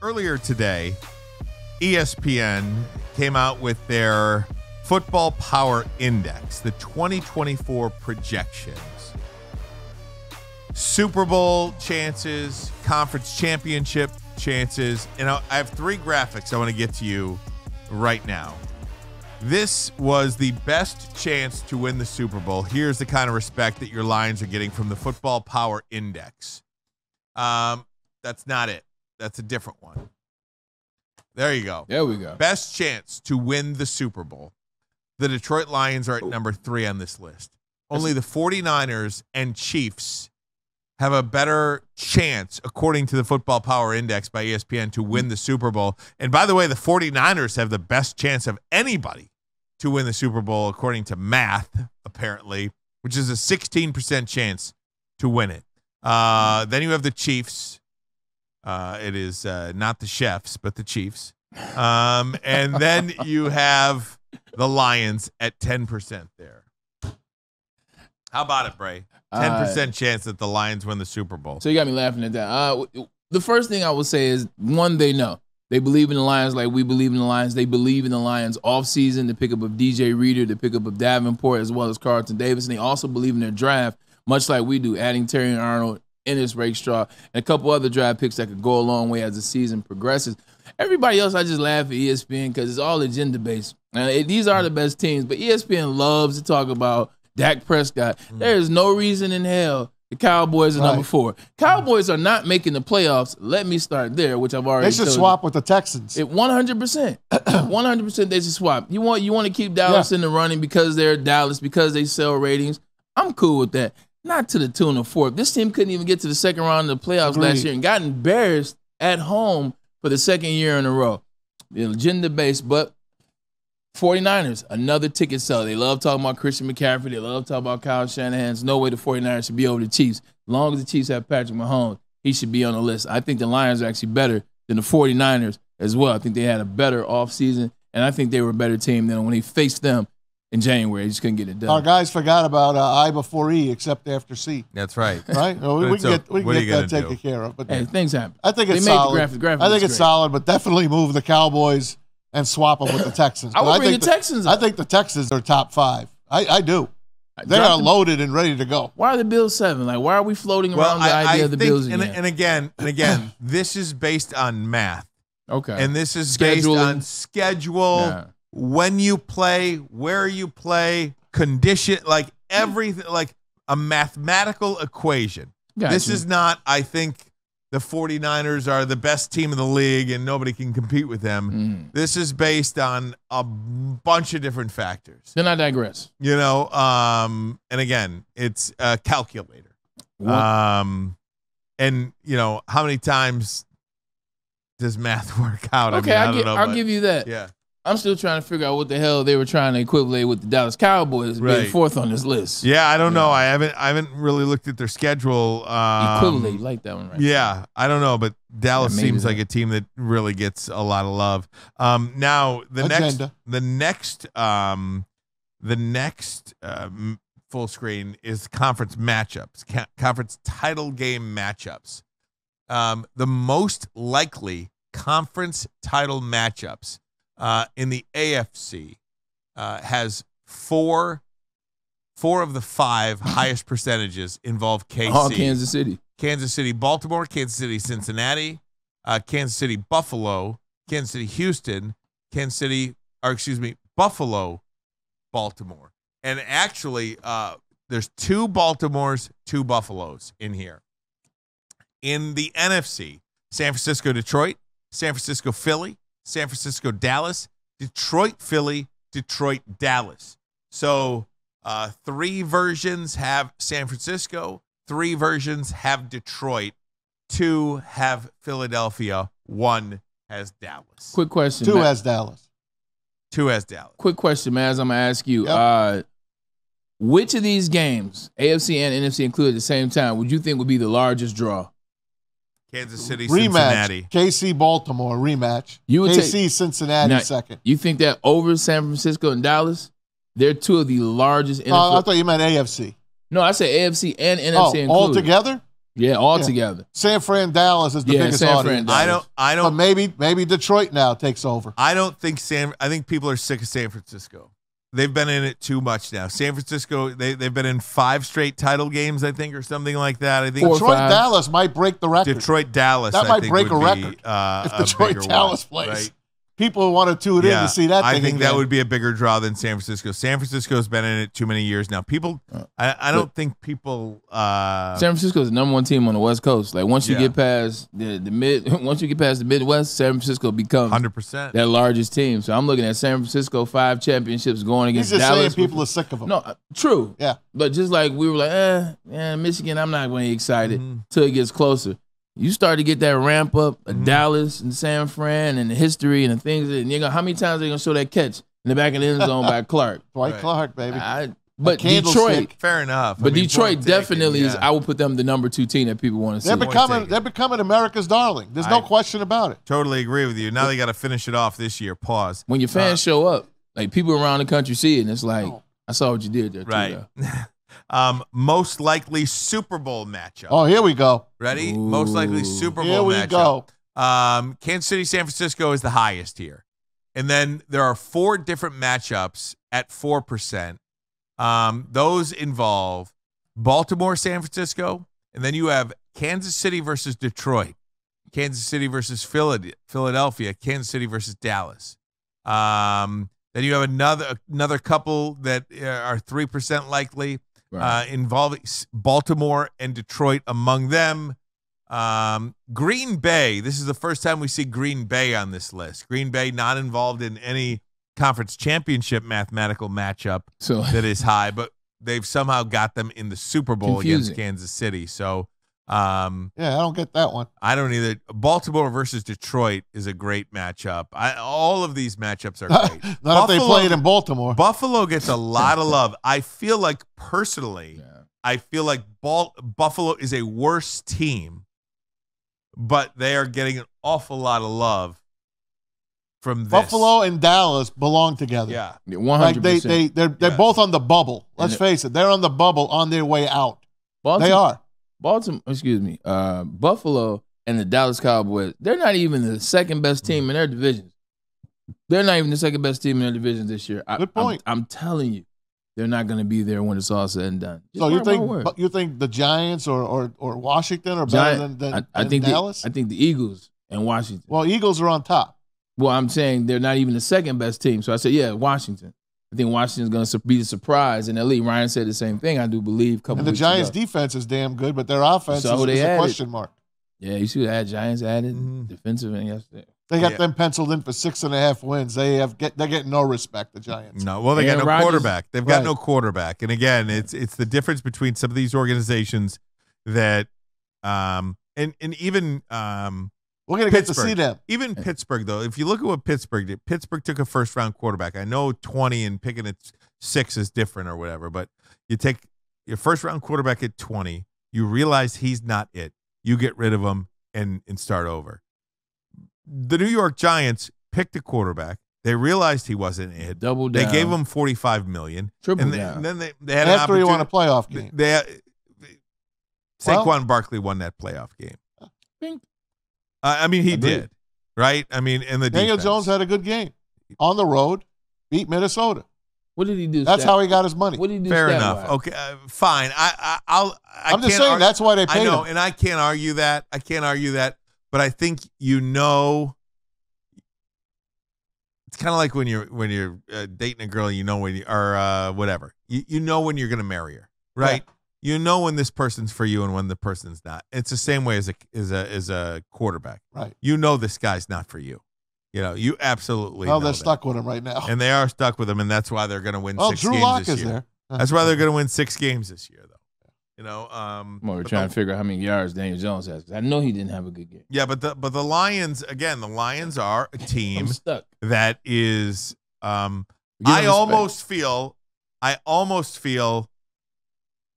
earlier today, ESPN came out with their Football Power Index, the 2024 projections. Super Bowl chances, conference championship chances, and I have three graphics I want to get to you right now. This was the best chance to win the Super Bowl. Here's the kind of respect that your Lions are getting from the Football Power Index. That's not it. That's a different one. There you go. There we go. Best chance to win the Super Bowl. The Detroit Lions are at number 3 on this list. Only the 49ers and Chiefs have a better chance, according to the Football Power Index by ESPN, to win the Super Bowl. And by the way, the 49ers have the best chance of anybody to win the Super Bowl, according to math, apparently, which is a 16% chance to win it. Then you have the Chiefs. It is not the chefs, but the Chiefs. And then you have the Lions at 10% there. How about it, Bray? 10% chance that the Lions win the Super Bowl. So you got me laughing at that. The first thing I would say is, one, they know. They believe in the Lions like we believe in the Lions. They believe in the Lions off-season, the pickup of DJ Reader, the pickup of Davenport, as well as Carlton Davis. And they also believe in their draft, much like we do, adding Terry and Arnold, Ennis Rakestraw, and a couple other draft picks that could go a long way as the season progresses. Everybody else, I just laugh at ESPN because it's all agenda-based. These are the best teams, but ESPN loves to talk about Dak Prescott. There is no reason in hell the Cowboys are number 4. Cowboys are not making the playoffs. Let me start there, which I've already They should swap with the Texans. 100%. 100% they should swap. You want to keep Dallas in the running because they're Dallas, because they sell ratings. I'm cool with that. Not to the tune of 4. This team couldn't even get to the second round of the playoffs last year and got embarrassed at home for the second year in a row. Agenda-based, but 49ers, another ticket seller. They love talking about Christian McCaffrey. They love talking about Kyle Shanahan. There's no way the 49ers should be over the Chiefs. As long as the Chiefs have Patrick Mahomes, he should be on the list. I think the Lions are actually better than the 49ers as well. I think they had a better offseason, and I think they were a better team than when they faced them in January. They just couldn't get it done. Our guys forgot about I before E, except after C. That's right. Right? No, we can get that taken care of. But hey, things happen. I think it's solid. I think it's solid, but definitely move the Cowboys and swap them with the Texans. I would bring the Texans up. I think the Texans are top 5. I do. They are loaded and ready to go. Why are the Bills 7? Like, why are we floating around the idea of the Bills again? And again, this is based on math. Okay. And this is based on schedule, when you play, where you play, condition, like everything, like a mathematical equation. Gotcha. This is not, I think, the 49ers are the best team in the league and nobody can compete with them. This is based on a bunch of different factors. Then I digress. And again, it's a calculator. And, how many times does math work out? Okay, I don't know. I'll give you that. Yeah. I'm still trying to figure out what the hell they were trying to equivalent with the Dallas Cowboys being 4th on this list. Yeah, I don't know. I haven't really looked at their schedule. Equivalent, you like that one, right? Yeah, I don't know, but Dallas seems like a team that really gets a lot of love. Now the next full screen is conference matchups, conference title game matchups. The most likely conference title matchups in the AFC has four of the 5 highest percentages involve KC. All Kansas City, Baltimore, Kansas City, Cincinnati, Kansas City, Buffalo, Kansas City, Houston, Buffalo, Baltimore. And actually, there's 2 Baltimores, 2 Buffaloes in here. In the NFC, San Francisco, Detroit, San Francisco, Philly, San Francisco, Dallas, Detroit, Philly, Detroit, Dallas. So 3 versions have San Francisco, 3 versions have Detroit, 2 have Philadelphia, 1 has Dallas. Quick question. 2 has Dallas. 2 has Dallas. Quick question, Maz. I'm going to ask you. Which of these games, AFC and NFC included at the same time, would you think would be the largest draw? Kansas City, rematch. Cincinnati. KC, Baltimore, rematch. You would KC, Cincinnati, second. You think that over San Francisco and Dallas? They're 2 of the largest NFL. I thought you meant AFC. No, I said AFC and NFC included. All together? Yeah, all together. San Fran, Dallas is the biggest audience. I don't. But maybe Detroit now takes over. I don't think I think people are sick of San Francisco. They've been in it too much now. San Francisco, they've been in 5 straight title games, I think, or something like that. I think Detroit, Dallas might break the record. Detroit, Dallas, that might break a record if Detroit, Dallas plays. Right? People want to tune in to see that. I thing think again. that would be a bigger draw than San Francisco. San Francisco's been in it too many years now. People, I don't think people. San Francisco is the number 1 team on the West Coast. Like once you get past once you get past the Midwest, San Francisco becomes 100% their largest team. So I'm looking at San Francisco 5 championships going against Dallas. He's just saying people are sick of them. No, true. Yeah, but just like we were like, Michigan, I'm not going to be excited till it gets closer. You start to get that ramp up of Dallas and San Fran and the history and the things. And how many times are they going to show that catch in the back of the end zone by Clark? Dwight Clark, baby. But Detroit, fair enough. But Detroit definitely is. I would put them the number 2 team that people want to see. They're becoming America's darling. There's no question about it. Totally agree with you. Now they got to finish it off this year. Pause. When your fans show up, like people around the country see it, and it's like, I saw what you did there. Right. Most likely Super Bowl matchup. Oh, here we go. Ready? Ooh. Most likely Super Bowl matchup. Here we go. Kansas City, San Francisco is the highest here. And then there are 4 different matchups at 4%. Those involve Baltimore, San Francisco, and then you have Kansas City versus Detroit, Kansas City versus Philadelphia, Kansas City versus Dallas. Then you have another couple that are 3% likely. Involving Baltimore and Detroit among them. Green Bay, this is the first time we see Green Bay on this list. Green Bay not involved in any conference championship mathematical matchup that is high, but they've somehow got them in the Super Bowl against Kansas City. So, I don't get that one. I don't either. Baltimore versus Detroit is a great matchup. All of these matchups are great. Not if they played in Baltimore. Buffalo gets a lot of love. I feel like personally, I feel like Buffalo is a worse team, but they are getting an awful lot of love from this. Buffalo and Dallas belong together. Yeah, 100%. Like they're both on the bubble. Let's face it, they're on the bubble on their way out. They are. Buffalo and the Dallas Cowboys, they're not even the second best team in their divisions. They're not even the second best team in their division this year. Good point. I'm telling you, they're not going to be there when it's all said and done. So you think the Giants or Washington are better than Dallas? I think the Eagles and Washington. Well, Eagles are on top. Well, I'm saying they're not even the second best team. So I said, Washington. I think Washington's going to be the surprise in the league. Ryan said the same thing, I do believe. And the Giants' defense is damn good, but their offense is a question mark. Yeah, you see what Giants added defensive and yesterday. They got them penciled in for 6.5 wins. They're getting no respect, the Giants. No, well, they got no quarterback. They've got no quarterback. And again, it's the difference between some of these organizations that and even we're going to get to see them. Even Pittsburgh, though, if you look at what Pittsburgh did, Pittsburgh took a first-round quarterback. I know 20 and picking at 6 is different or whatever, but you take your first-round quarterback at 20, you realize he's not it. You get rid of him and start over. The New York Giants picked a quarterback. They realized he wasn't it. Double down. They gave him $45 million. Triple down. And then they had after he won a playoff game. Saquon Barkley won that playoff game. I mean, he did, right? I mean, in the Daniel defense. Jones had a good game on the road, beat Minnesota. What did he do? That's how he got his money. What did he do? Fair enough. Okay, fine. I'm just saying that's why they paid him. And I can't argue that. But I think it's kind of like when you're dating a girl, when you or whatever. You know when you're going to marry her, right? Yeah. You know when this person's for you and when the person's not. It's the same way as a quarterback. Right. You know this guy's not for you. You absolutely know they're stuck with him right now. And they are stuck with him, and that's why they're going to win 6 Drew games Lock this is year. There. That's why they're going to win 6 games this year, though. We're trying to figure out how many yards Daniel Jones has. I know he didn't have a good game. Yeah, but the Lions, again, are a team that is I almost feel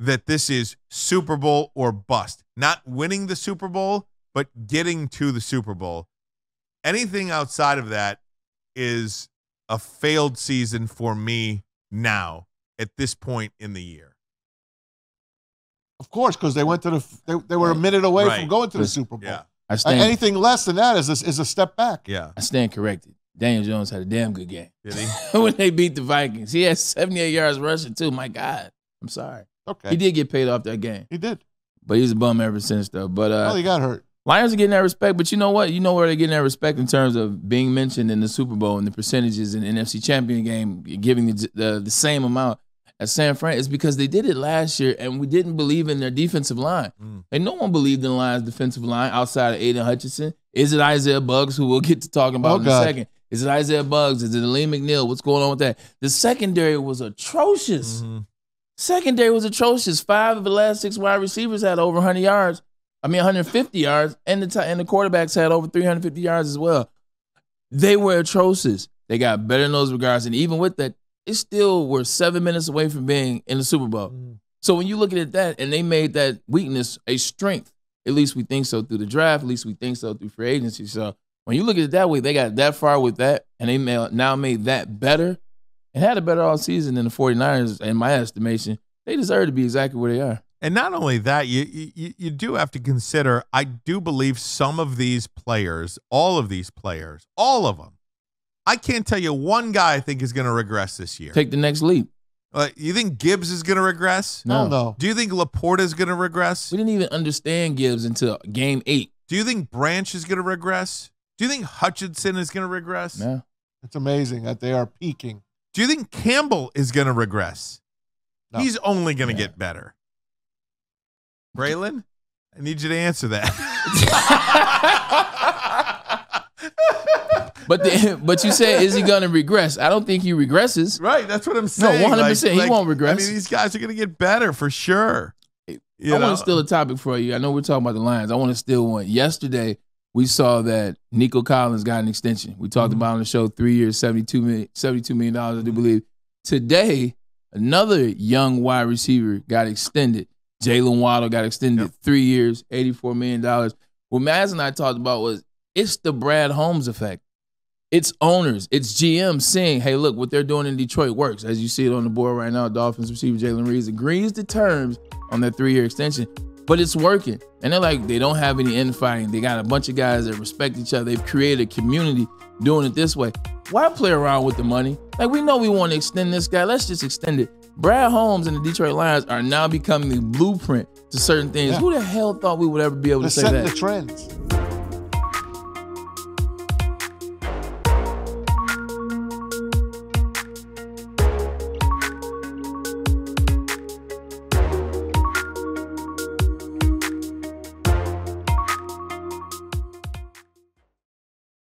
that this is Super Bowl or bust. Not winning the Super Bowl, but getting to the Super Bowl. Anything outside of that is a failed season for me now at this point in the year. Of course, because they went to they were a minute away from going to the Super Bowl. Yeah. Anything less than that is a step back. Yeah. I stand corrected. Daniel Jones had a damn good game. Did he? When they beat the Vikings. He had 78 yards rushing, too. My God. I'm sorry. Okay. He did get paid off that game. He did. But he's a bum ever since, though. But he got hurt. Lions are getting that respect, but you know what? You know where they're getting that respect in terms of being mentioned in the Super Bowl and the percentages in the NFC Champion game, giving the same amount as San Fran. It's because they did it last year, and we didn't believe in their defensive line. And no one believed in the Lions' defensive line outside of Aiden Hutchinson. Is it Isaiah Buggs, who we'll get to talking about in a second? Is it Isaiah Buggs? Is it Aleem McNeil? What's going on with that? The secondary was atrocious. Secondary was atrocious. 5 of the last 6 wide receivers had over 100 yards. 150 yards, and the quarterbacks had over 350 yards as well. They were atrocious. They got better in those regards, and even with that, they still were 7 minutes away from being in the Super Bowl. So when you look at that, and they made that weakness a strength, at least we think so through the draft, at least we think so through free agency. So when you look at it that way, they got that far with that, and they now made that better and had a better offseason than the 49ers, in my estimation. They deserve to be exactly where they are. And not only that, you do have to consider, I do believe some of these players, all of them, I can't tell you one guy I think is going to regress this year. Take the next leap. You think Gibbs is going to regress? No. Do you think Laporta is going to regress? We didn't even understand Gibbs until game 8. Do you think Branch is going to regress? Do you think Hutchinson is going to regress? No. It's amazing that they are peaking. Do you think Campbell is going to regress? No. He's only going to get better. Braylon, I need you to answer that. But you said, is he going to regress? I don't think he regresses. Right, that's what I'm saying. No, 100%. He won't regress. I mean, these guys are going to get better for sure. I want to steal a topic for you. I know we're talking about the Lions. I want to steal one. Yesterday, we saw that Nico Collins got an extension. We talked about on the show 3 years, $72 million, I do believe. Today, another young wide receiver got extended. Jalen Waddle got extended 3 years, $84 million. What Maz and I talked about was it's the Brad Holmes effect. It's owners, it's GM saying, hey, look, what they're doing in Detroit works. As you see it on the board right now, Dolphins receiver Jalen Reeves agrees to terms on that 3-year extension, but it's working. And they're like, they don't have any infighting. They got a bunch of guys that respect each other. They've created a community doing it this way. Why play around with the money? Like, we know we want to extend this guy. Let's just extend it. Brad Holmes and the Detroit Lions are now becoming the blueprint to certain things. Who the hell thought we would ever be able to say that? They're setting the trends.